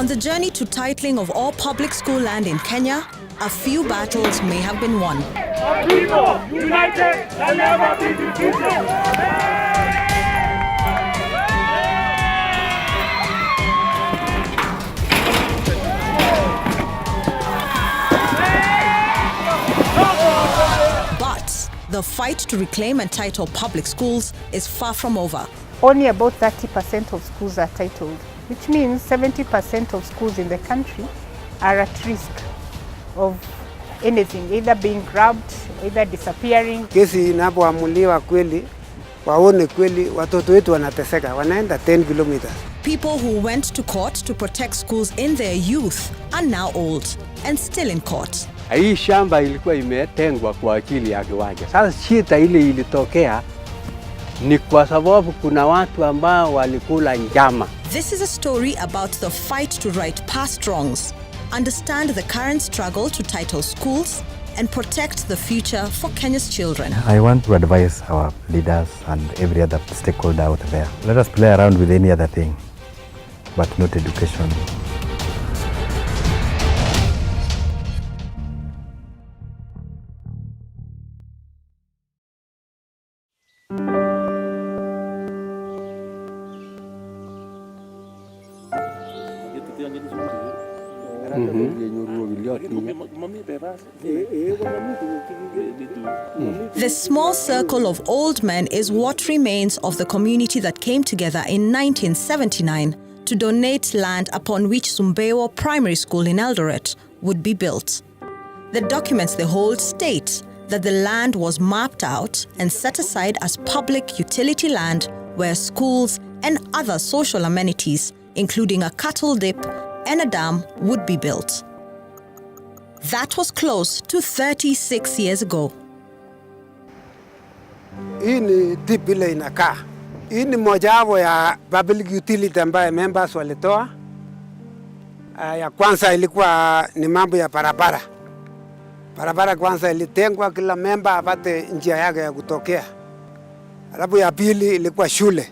On the journey to titling of all public school land in Kenya, a few battles may have been won. Our people, united, and never be defeated. But the fight to reclaim and title public schools is far from over. Only about 30% of schools are titled, which means 70% of schools in the country are at risk of anything, either being grabbed, either disappearing. Kesi inapoamuliwa kweli, waone kweli watoto wetu wanateseka, wanaenda 10 kilometers. People who went to court to protect schools in their youth are now old and still in court. Hii shamba ilikuwa imetengwa kwa ajili ya kiwanja. Sasa shida ile ilitokea ni kwa sababu kuna watu ambao walikula njama. This is a story about the fight to right past wrongs, understand the current struggle to title schools, and protect the future for Kenya's children. I want to advise our leaders and every other stakeholder out there. Let us play around with any other thing, but not education. This small circle of old men is what remains of the community that came together in 1979 to donate land upon which Sumbewo Primary School in Eldoret would be built. The documents they hold state that the land was mapped out and set aside as public utility land where schools and other social amenities, including a cattle dip and a dam, would be built. That was close to 36 years ago. Hii ni dip ile inakaa. Hii ni mojawapo ya public utility ambayo members walitoa. Ya kwanza ilikuwa ni mambo ya barabara. Barabara kwanza ilitengwa kila member apate njia yake ya kutokea. Alafu ya pili ilikuwa shule.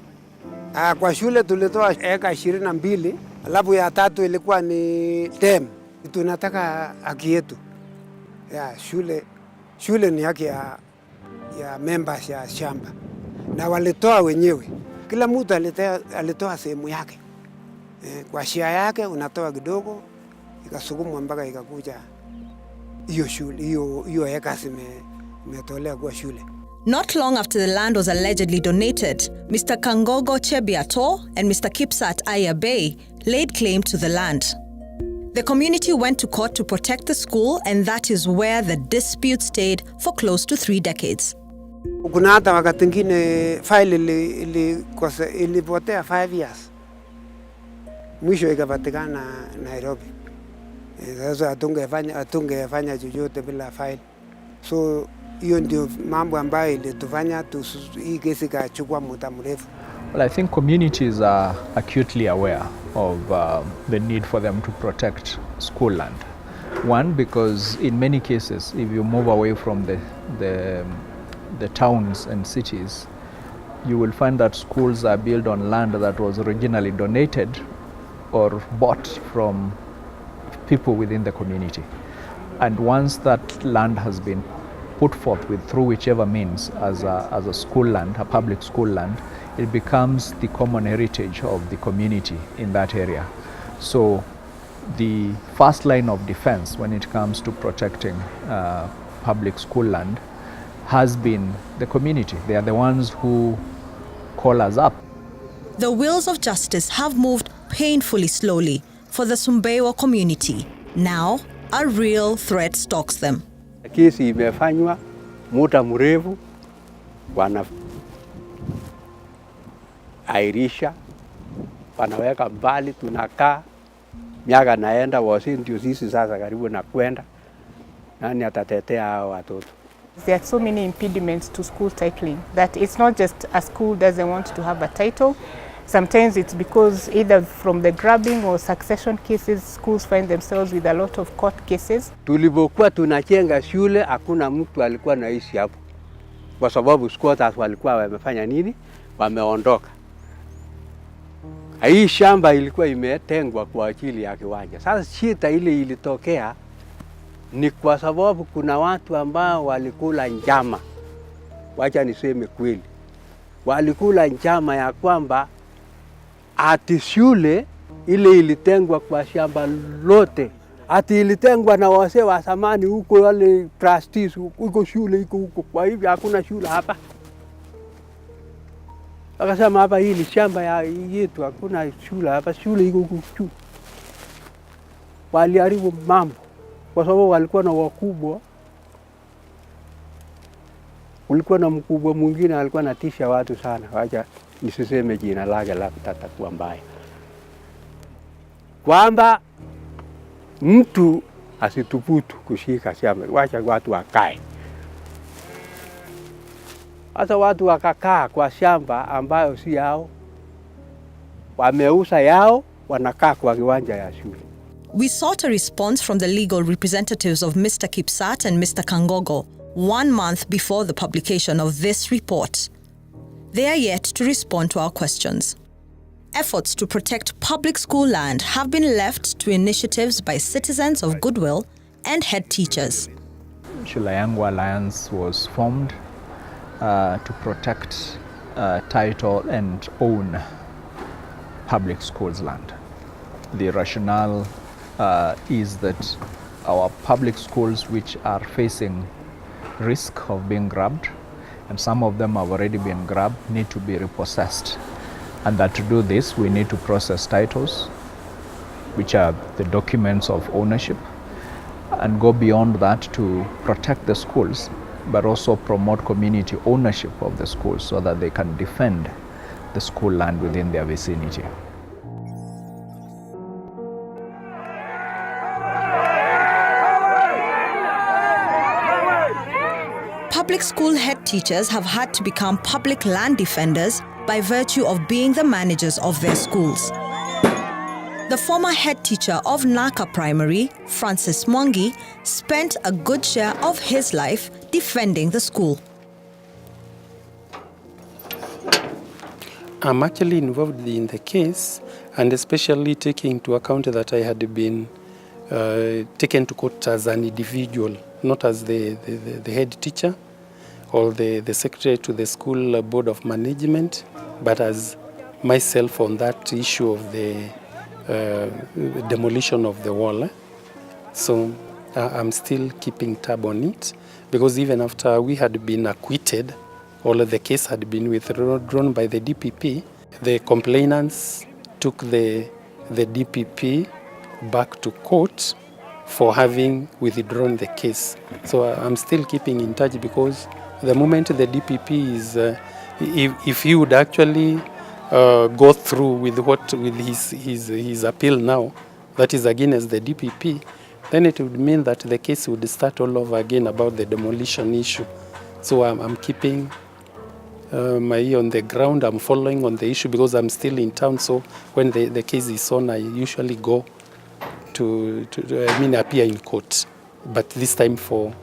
Kwa shule tulitoa eka 22. Alafu ya tatu ilikuwa ni dam. Tunataka haki yetu. Ya shule ni haki ya members ya shamba. Na walitoa wenyewe. Kila mtu alitoa sehemu yake. Kwa share yake unatoa kidogo, ikasukumwa mpaka ikakuja hiyo shule, hiyo eka imetolewa kwa shule. Not long after the land was allegedly donated, Mr. Kangogo Chebiato and Mr. Kipsat Ayabe laid claim to the land. The community went to court to protect the school, and that is where the dispute stayed for close to 3 decades. Kuna hata wakati mwingine file ilipotea 5 years. Mwisho ikapatikana Nairobi. Sasa atungefanya chochote bila file. So hiyo ndio mambo ambayo ilitufanya hii kesi ikachukua muda mrefu. Well, I think communities are acutely aware of the need for them to protect school land. One, because in many cases, if you move away from the towns and cities, you will find that schools are built on land that was originally donated or bought from people within the community. And once that land has been put forth through whichever means as a school land, a public school land, it becomes the common heritage of the community in that area. So the first line of defense when it comes to protecting public school land has been the community. They are the ones who call us up. The wheels of justice have moved painfully slowly for the Sumbewo community. Now, a real threat stalks them. Kesi imefanywa muda mrefu, airisha, wanaweka mbali, tunakaa, miaka naenda, wasi ndio sisi sasa karibu na kwenda, nani atatetea hao watoto? There are so many impediments to school titling that it's not just a school doesn't want to have a title. Sometimes it's because either from the grabbing or succession cases, schools find themselves with a lot of court cases. Tulipokuwa tunajenga shule, hakuna mtu alikuwa anaishi hapo. Kwa sababu squatters walikuwa wamefanya nini? Wameondoka. Hii shamba ilikuwa imetengwa kwa ajili ya kiwanja. Sasa shida ile ilitokea ni kwa sababu kuna watu ambao walikula njama. Wacha niseme kweli. Walikula njama ya kwamba ati shule ile ilitengwa kwa shamba lote. Ati ilitengwa na wazee wa zamani huko, wale trustees huko, shule iko huko. Kwa hivyo hakuna shule hapa. Akasema hapa hii ni shamba ya yetu, hakuna shule hapa, shule iko huko. Waliharibu mambo kwa sababu walikuwa na wakubwa. Kulikuwa na mkubwa mwingine alikuwa anatisha watu sana. Wacha nisiseme jina lake la tatakuwa mbaya. Kwamba mtu asituputu kushika shamba, wacha watu wakae. Hata watu wakakaa kwa shamba ambayo si yao, wameuza yao, wanakaa kwa kiwanja ya shule. We sought a response from the legal representatives of Mr. Kipsat and Mr. Kangogo 1 month before the publication of this report. They are yet to respond to our questions. Efforts to protect public school land have been left to initiatives by citizens of goodwill and head teachers. Shule Yangu Alliance was formed to protect, title and own public schools land. The rationale is that our public schools, which are facing risk of being grabbed, and some of them have already been grabbed, need to be repossessed. And that to do this, we need to process titles, which are the documents of ownership, and go beyond that to protect the schools, but also promote community ownership of the schools so that they can defend the school land within their vicinity. Public school head teachers have had to become public land defenders by virtue of being the managers of their schools. The former head teacher of Naka Primary, Francis Mwangi, spent a good share of his life defending the school. I'm actually involved in the case, and especially taking into account that I had been taken to court as an individual, not as the head teacher or the secretary to the school board of management, but as myself on that issue of the demolition of the wall. So I'm still keeping tab on it, because even after we had been acquitted, all of the case had been withdrawn by the DPP, the complainants took the DPP back to court for having withdrawn the case. So I'm still keeping in touch, because the moment the DPP is, if he would actually go through with his appeal now, that is against the DPP, then it would mean that the case would start all over again about the demolition issue. So I'm keeping my ear on the ground. I'm following on the issue because I'm still in town. So when the case is on, I usually go to appear in court. But this time for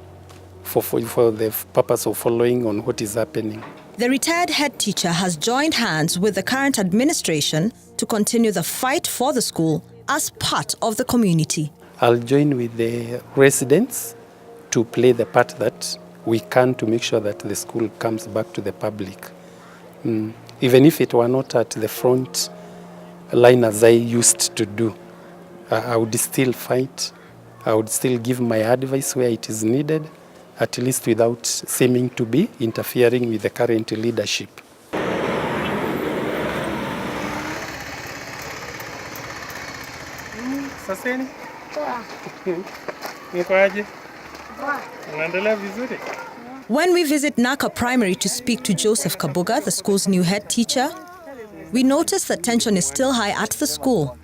the purpose of following on what is happening. The retired head teacher has joined hands with the current administration to continue the fight for the school as part of the community. I'll join with the residents to play the part that we can to make sure that the school comes back to the public. Even if it were not at the front line as I used to do, I would still fight. I would still give my advice where it is needed, at least without seeming to be interfering with the current leadership. Saseni? Mkoaje? Unaendelea vizuri? When we visit Naka Primary to speak to Joseph Kabuga, the school's new head teacher, we notice that tension is still high at the school.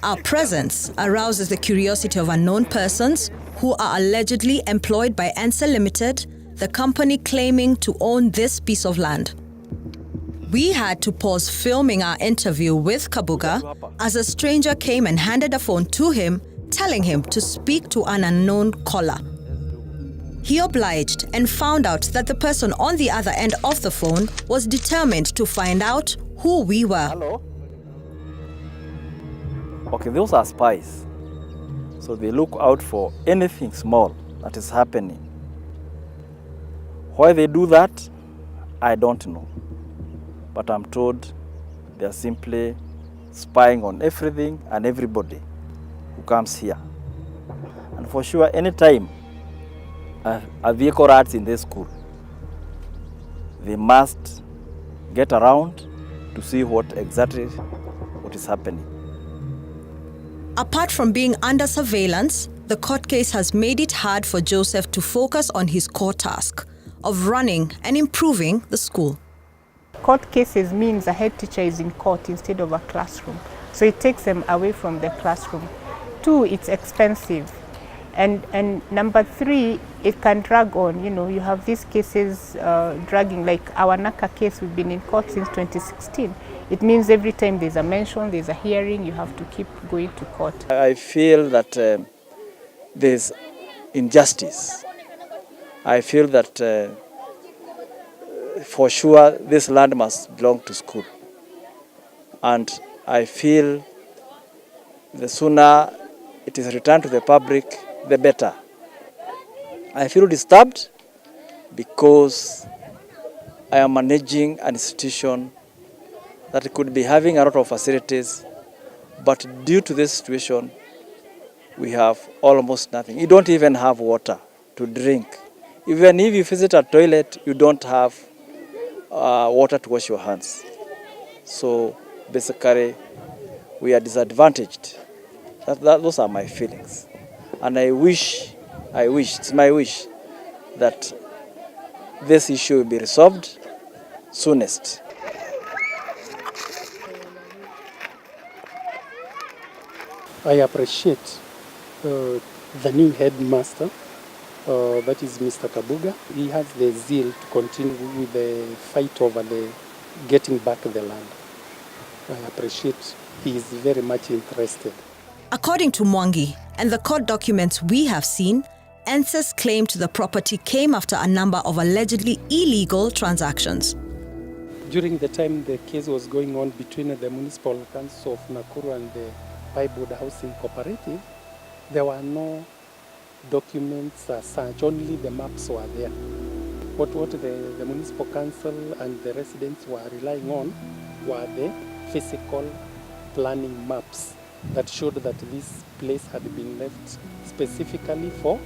Our presence arouses the curiosity of unknown persons who are allegedly employed by Ensa Limited, the company claiming to own this piece of land. We had to pause filming our interview with Kabuga as a stranger came and handed a phone to him, telling him to speak to an unknown caller. He obliged and found out that the person on the other end of the phone was determined to find out who we were. Hello? Okay, those are spies. So they look out for anything small that is happening. Why they do that, I don't know. But I'm told they are simply spying on everything and everybody who comes here. And for sure, anytime a vehicle rides in this school, they must get around to see what is happening. Apart from being under surveillance, the court case has made it hard for Joseph to focus on his core task of running and improving the school. Court cases means a head teacher is in court instead of a classroom. So it takes them away from the classroom. 2, it's expensive. And number 3, it can drag on. You know, you have these cases dragging, like our Naka case, we've been in court since 2016. It means every time there's a mention, there's a hearing, you have to keep going to court. I feel that there's injustice. I feel that for sure this land must belong to school. And I feel the sooner it is returned to the public, the better. I feel disturbed because I am managing an institution that could be having a lot of facilities, but due to this situation, we have almost nothing. You don't even have water to drink. Even if you visit a toilet, you don't have water to wash your hands. So basically, we are disadvantaged. Those are my feelings. And I wish, it's my wish, that this issue will be resolved soonest. I appreciate the new headmaster, that is Mr. Kabuga. He has the zeal to continue with the fight over the getting back the land. I appreciate he is very much interested. According to Mwangi and the court documents we have seen, NSE's claim to the property came after a number of allegedly illegal transactions. During the time the case was going on between the Municipal Council of Nakuru and the Pipewood Housing Cooperative, there were no documents as such, only the maps were there. What the Municipal Council and the residents were relying on were the physical planning maps that showed that this place had been left specifically for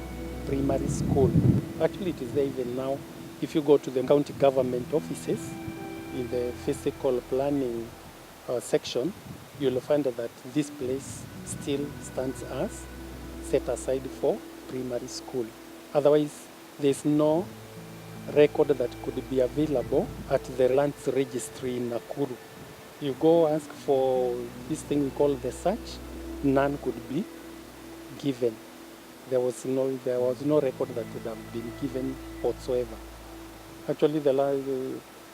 primary school. Actually, it is there even now. If you go to the county government offices, in the physical planning section, you'll find that this place still stands as set aside for primary school. Otherwise, there's no record that could be available at the lands registry in Nakuru. You go ask for this thing we call the search, none could be given. There was no record that would have been given whatsoever. Actually,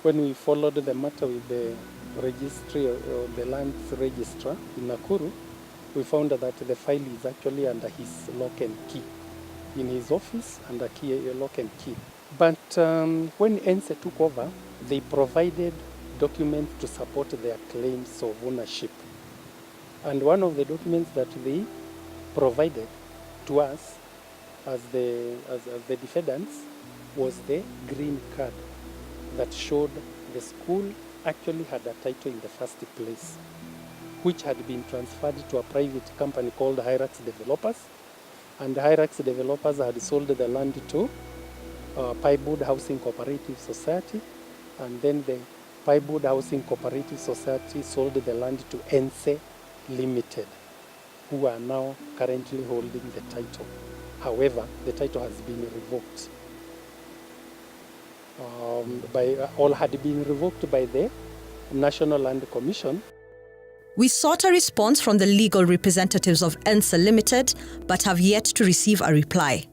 when we followed the matter with the registry or the lands registrar in Nakuru, we found that the file is actually under his lock and key in his office, under lock and key. But when NSE took over, they provided documents to support their claims of ownership. And one of the documents that they provided to us as the defendants was the green card that showed the school actually had a title in the first place, which had been transferred to a private company called Hyrax Developers. And Hyrax Developers had sold the land to Pipewood Housing Cooperative Society, and then the Pipewood Housing Cooperative Society sold the land to NSE Limited, who are now currently holding the title. However, the title has been revoked. Had been revoked by the National Land Commission. We sought a response from the legal representatives of NSE Limited, but have yet to receive a reply.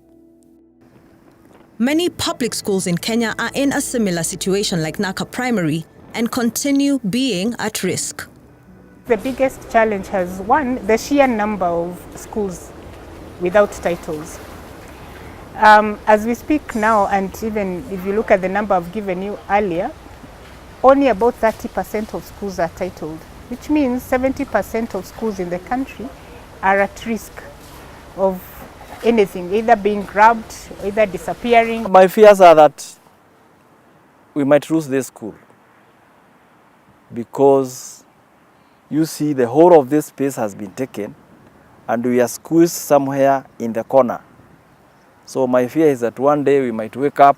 Many public schools in Kenya are in a similar situation like Naka Primary and continue being at risk. The biggest challenge has, one, the sheer number of schools without titles. As we speak now, and even if you look at the number I've given you earlier, only about 30% of schools are titled, which means 70% of schools in the country are at risk of anything, either being grabbed, either disappearing. My fears are that we might lose this school because you see the whole of this space has been taken and we are squeezed somewhere in the corner. So my fear is that one day we might wake up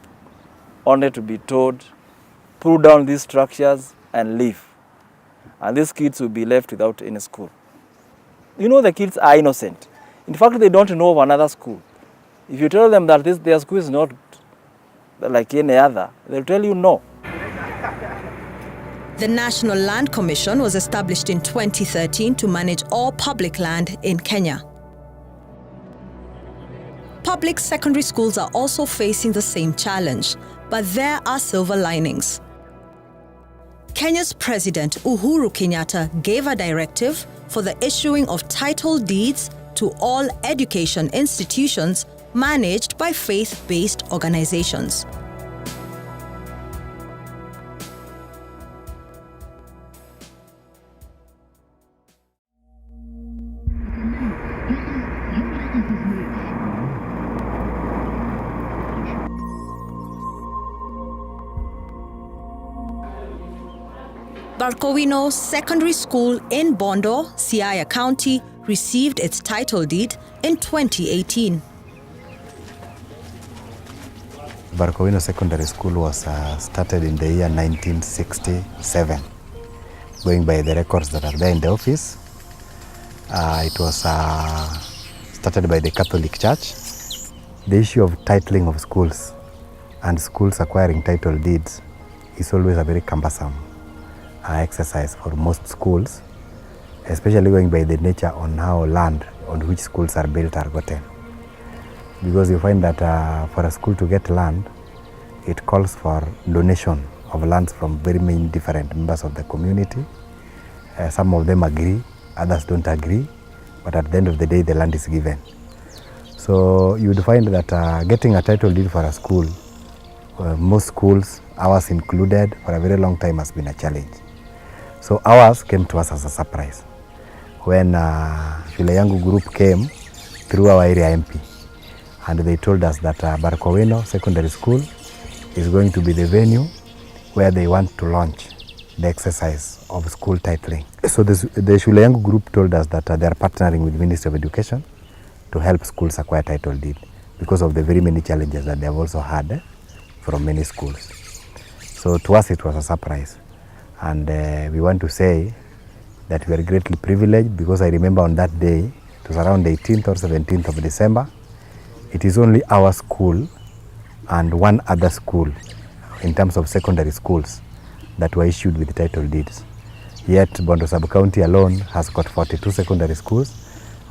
only to be told, pull down these structures and leave. And these kids will be left without any school. You know, the kids are innocent. In fact, they don't know of another school. If you tell them that their school is not like any other, they'll tell you no. The National Land Commission was established in 2013 to manage all public land in Kenya. Public secondary schools are also facing the same challenge, but there are silver linings. Kenya's President Uhuru Kenyatta gave a directive for the issuing of title deeds to all education institutions managed by faith-based organizations. Barkowino Secondary School in Bondo, Siaya County, received its title deed in 2018. Barkowino Secondary School was started in the year 1967. Going by the records that are there in the office, it was started by the Catholic Church. The issue of titling of schools and schools acquiring title deeds is always a very cumbersome exercise for most schools, especially going by the nature on how land on which schools are built are gotten. Because you find that for a school to get land, it calls for donation of lands from very many different members of the community. Some of them agree, others don't agree, but at the end of the day, the land is given. So you would find that getting a title deed for a school, most schools, ours included, for a very long time has been a challenge. So ours came to us as a surprise when Shule Yangu group came through our area MP, and they told us that Barkowino Secondary School is going to be the venue where they want to launch the exercise of school titling. So the Shule Yangu group told us that they are partnering with the Ministry of Education to help schools acquire title deed because of the very many challenges that they have also had from many schools. So to us it was a surprise. And we want to say that we are greatly privileged because I remember on that day, it was around 18th or 17th of December, it is only our school and one other school in terms of secondary schools that were issued with title deeds. Yet Bondo Sub-County alone has got 42 secondary schools,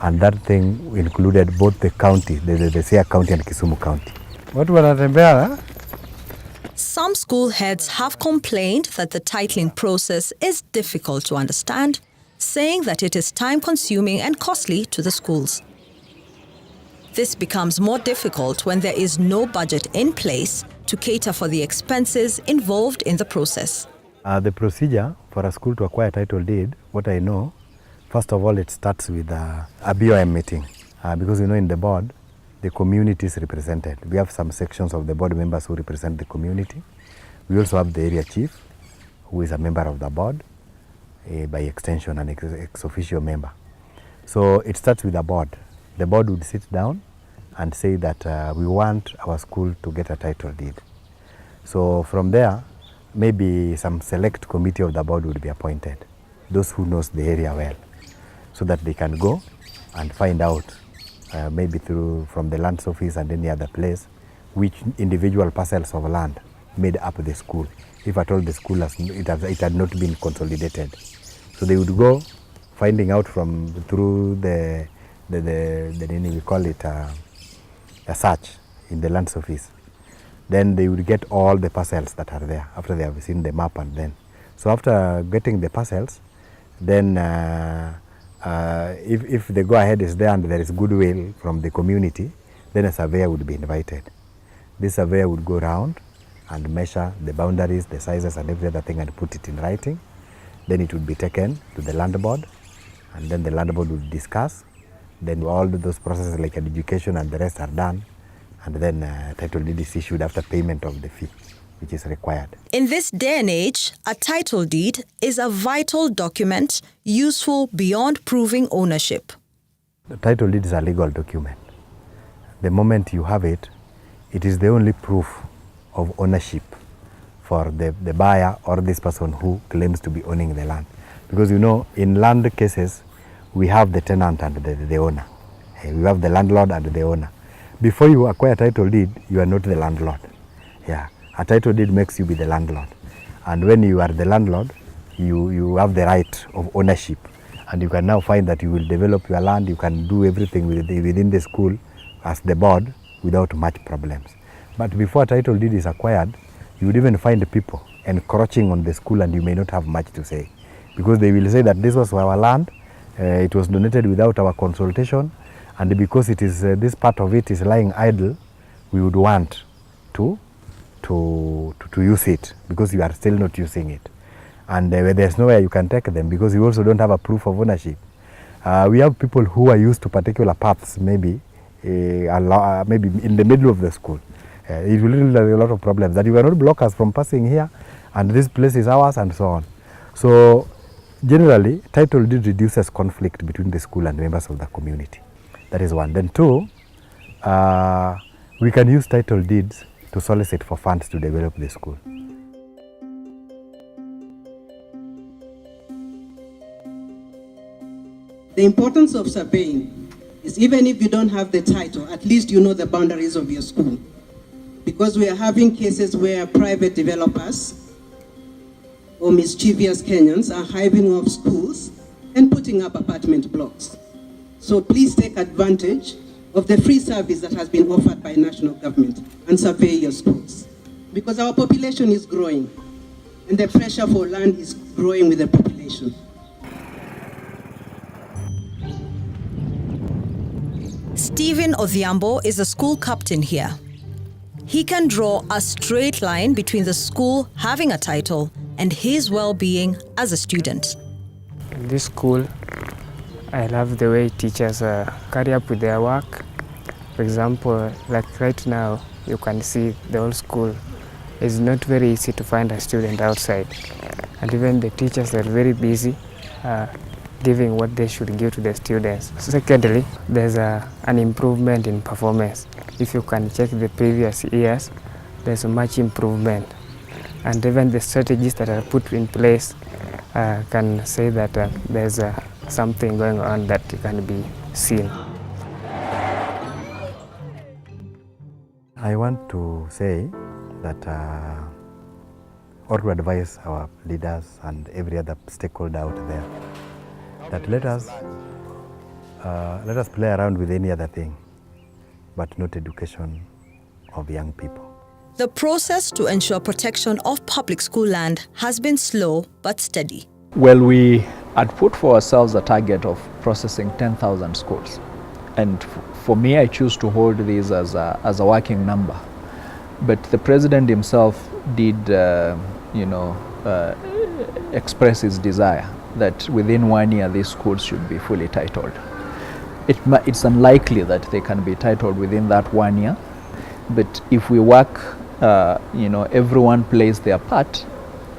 and that thing included both the county, the Siaya County and Kisumu County. What wanatembea? Some school heads have complained that the titling process is difficult to understand, saying that it is time-consuming and costly to the schools. This becomes more difficult when there is no budget in place to cater for the expenses involved in the process. The procedure for a school to acquire title deed, what I know, first of all, it starts with a BOM meeting. Because you know in the board, the community is represented. We have some sections of the board members who represent the community. We also have the area chief, who is a member of the board, by extension an ex officio member. So it starts with the board. The board would sit down and say that we want our school to get a title deed. So from there, maybe some select committee of the board would be appointed, those who knows the area well, so that they can go and find out maybe from the lands office and any other place, which individual parcels of land made up the school, if at all the school it had not been consolidated. So they would go, finding out through the we call it a search in the lands office. Then they would get all the parcels that are there after they have seen the map, and then. So after getting the parcels, then if the go-ahead is there and there is goodwill from the community, then a surveyor would be invited. This surveyor would go around and measure the boundaries, the sizes and every other thing and put it in writing. then it would be taken to the land board, and then the land board would discuss. Then all those processes like education and the rest are done, and then title deed is issued after payment of the fee, which is required. In this day and age, a title deed is a vital document useful beyond proving ownership. The title deed is a legal document. The moment you have it, it is the only proof of ownership for the buyer or this person who claims to be owning the land. Because you know, in land cases, we have the tenant and the owner. We have the landlord and the owner. Before you acquire a title deed, you are not the landlord. Yeah, a title deed makes you be the landlord. And when you are the landlord, you have the right of ownership. And you can now find that you will develop your land, you can do everything within the school as the board without much problems. But before a title deed is acquired, you would even find people encroaching on the school and you may not have much to say. Because they will say that this was our land, it was donated without our consultation, and because it is this part of it is lying idle, we would want to use it because you are still not using it. And there's nowhere you can take them because you also don't have a proof of ownership. We have people who are used to particular paths, maybe in the middle of the school. It will lead to a lot of problems that you cannot block us from passing here, and this place is ours, and so on. So generally, title deed reduces conflict between the school and members of the community. That is one. Then two, we can use title deeds to solicit for funds to develop the school. The importance of surveying is even if you don't have the title, at least you know the boundaries of your school. Because we are having cases where private developers or mischievous Kenyans are hiving off schools and putting up apartment blocks. So please take advantage of the free service that has been offered by national government and survey your schools. Because our population is growing and the pressure for land is growing with the population. Stephen Odhiambo is a school captain here. He can draw a straight line between the school having a title and his well-being as a student. In this school, I love the way teachers carry up with their work. For example, like right now, you can see the whole school is not very easy to find a student outside. And even the teachers are very busy giving what they should give to the students. Secondly, there's an improvement in performance. If you can check the previous years, there's much improvement. And even the strategies that are put in place can say that there's something going on that can be seen. I want to say that or to advise our leaders and every other stakeholder out there that let us play around with any other thing, but not education of young people. The process to ensure protection of public school land has been slow but steady. Well, we had put for ourselves a target of processing 10,000 schools. And for me, I choose to hold this as a working number. But the president himself did, express his desire that within 1 year these schools should be fully titled. It's unlikely that they can be titled within that 1 year, but if we work, everyone plays their part,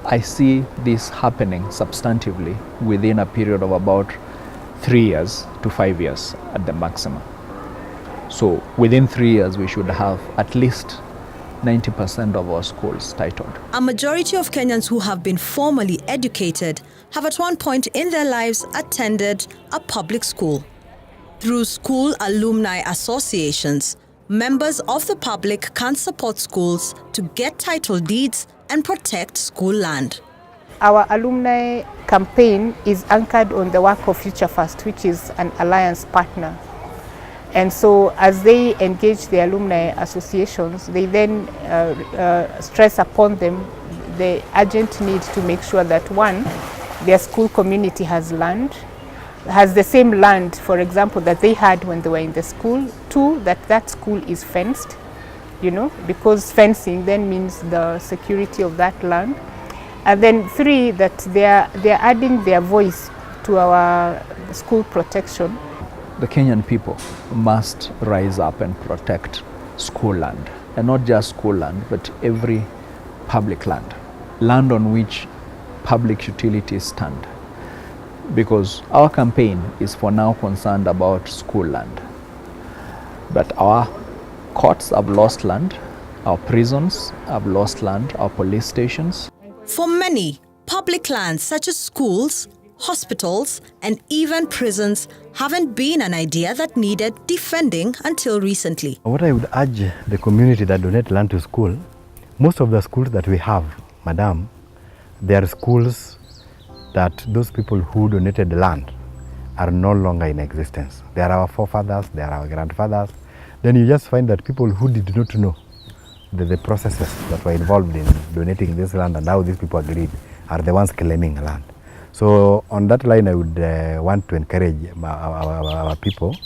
I see this happening substantively within a period of about 3 years to 5 years at the maximum. So within 3 years, we should have at least 90% of our schools titled. A majority of Kenyans who have been formally educated have at one point in their lives attended a public school. Through school alumni associations, members of the public can support schools to get title deeds and protect school land. Our alumni campaign is anchored on the work of Future First, which is an alliance partner. And so as they engage the alumni associations, they then stress upon them the urgent need to make sure that one, their school community has land, has the same land, for example, that they had when they were in the school. Two, that school is fenced, because fencing then means the security of that land. And then 3, that they are adding their voice to our school protection. The Kenyan people must rise up and protect school land, and not just school land, but every public land, land on which public utilities stand. Because our campaign is for now concerned about school land. But our courts have lost land, our prisons have lost land, our police stations. For many, public lands such as schools, hospitals, and even prisons haven't been an idea that needed defending until recently. What I would urge the community that donate land to school, most of the schools that we have, madam, they are schools that those people who donated the land are no longer in existence. They are our forefathers, they are our grandfathers. Then you just find that people who did not know the processes that were involved in donating this land and how these people agreed are the ones claiming land. So on that line, I would want to encourage our people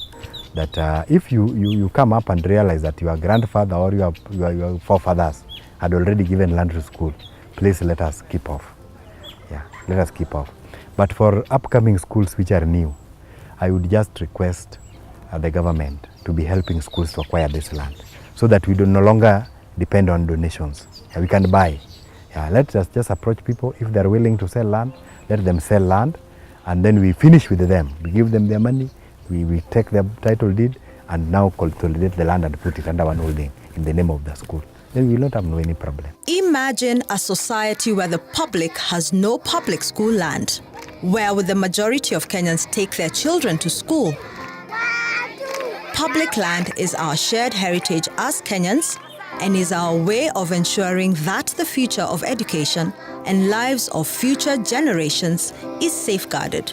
that if you come up and realize that your grandfather or your forefathers had already given land to school, please let us keep off. Yeah, let us keep off. But for upcoming schools which are new, I would just request the government to be helping schools to acquire this land so that we do no longer depend on donations. Yeah, we can buy. Yeah, let us just approach people. If they're willing to sell land, let them sell land, and then we finish with them. We give them their money, we take their title deed, and now consolidate the land and put it under one holding in the name of the school. Then we will not have any problem. Imagine a society where the public has no public school land. Where would the majority of Kenyans take their children to school? Public land is our shared heritage as Kenyans and is our way of ensuring that the future of education and lives of future generations is safeguarded.